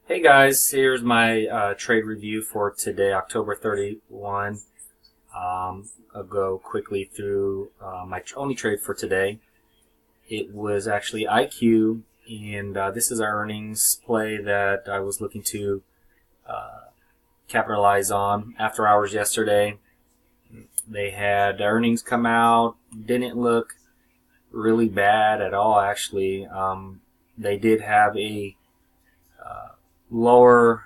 Hey guys, here's my trade review for today, October 31. I'll go quickly through my only trade for today. It was actually IQ, and this is our earnings play that I was looking to capitalize on after hours yesterday. They had earnings come out, didn't look really bad at all, actually. They did have a lower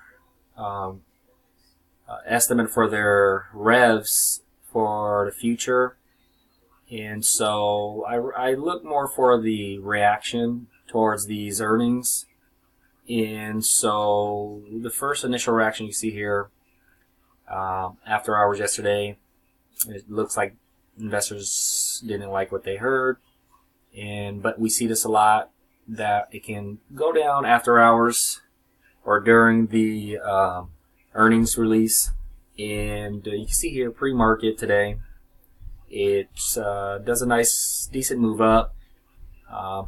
estimate for their revs for the future, and so I look more for the reaction towards these earnings. And so the first initial reaction you see here after hours yesterday, it looks like investors didn't like what they heard, but we see this a lot, that it can go down after hours or during the earnings release. And you can see here pre-market today, it does a nice decent move up.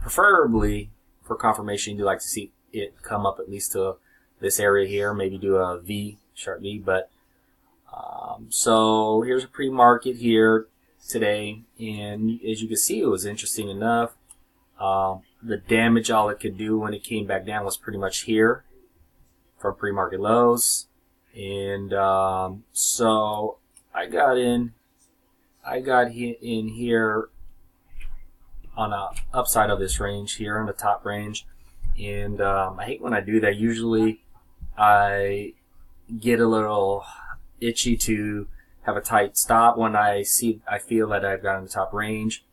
Preferably for confirmation, you'd like to see it come up at least to this area here, maybe do a V, sharp V. But so here's a pre-market here today, and as you can see, it was interesting enough. The damage all it could do when it came back down was pretty much here from pre-market lows. And so I got in here on the upside of this range here, on the top range. And I hate when I do that. Usually I get a little itchy to have a tight stop when I feel that I've got in the top range.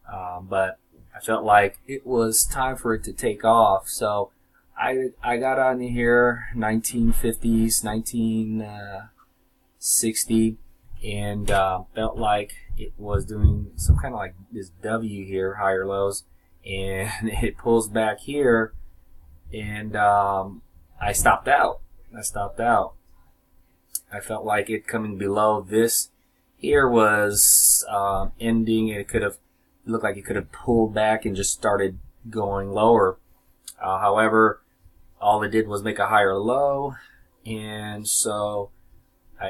But I felt like it was time for it to take off. So I got on here 1950s, 1960, and felt like it was doing some kind of like this W here, higher lows, and it pulls back here, and I stopped out. I felt like it coming below this here was ending, and it looked like it could have pulled back and just started going lower. However, all it did was make a higher low, and so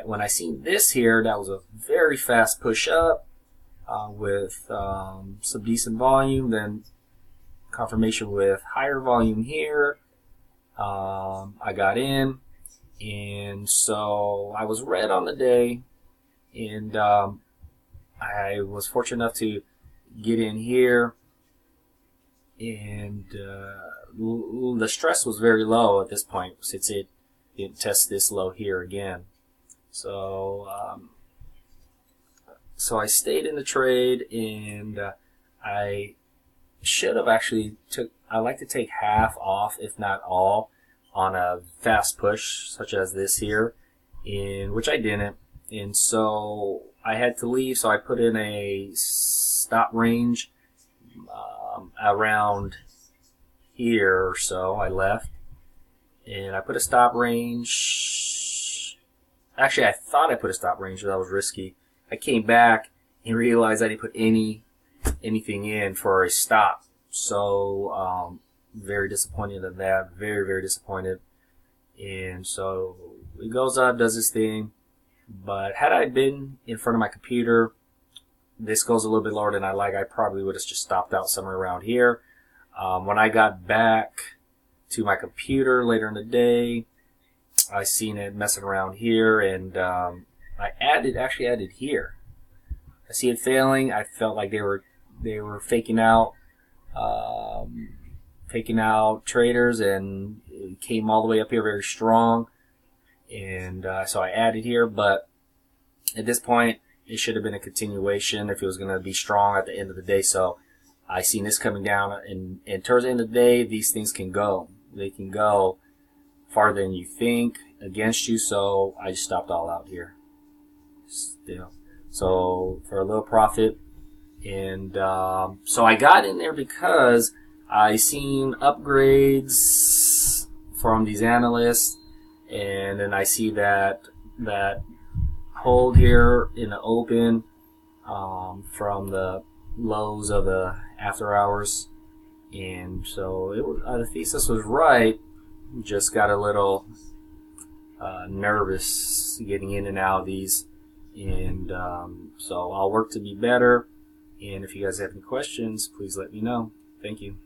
when I seen this here, that was a very fast push up with some decent volume, then confirmation with higher volume here. I got in, and so I was red on the day, and I was fortunate enough to get in here, and the stress was very low at this point since it didn't test this low here again. So so I stayed in the trade, and I should have actually I like to take half off, if not all, on a fast push such as this here, in which I didn't, and so I had to leave. So I put in a stop range around here or so. I left, and I put a stop range. Actually, I thought I put a stop range, but that was risky. I came back and realized I didn't put anything in for a stop. So very disappointed in that. Very, very disappointed. And so it goes up, does this thing. But had I been in front of my computer, this goes a little bit lower than I like. I probably would have just stopped out somewhere around here. When I got back to my computer later in the day, I seen it messing around here, and I actually added here. I see it failing. I felt like they were faking out traders, and it came all the way up here very strong, and so I added here. But at this point, it should have been a continuation if it was going to be strong at the end of the day. So I seen this coming down, and towards the end of the day, these things can go. They can go farther than you think against you. So I just stopped all out here. Still, so for a little profit, and so I got in there because I seen upgrades from these analysts, and then I see that hold here in the open from the lows of the after hours, and so the thesis was right, Just got a little nervous getting in and out of these, and so I'll work to be better. And if you guys have any questions, please let me know. Thank you.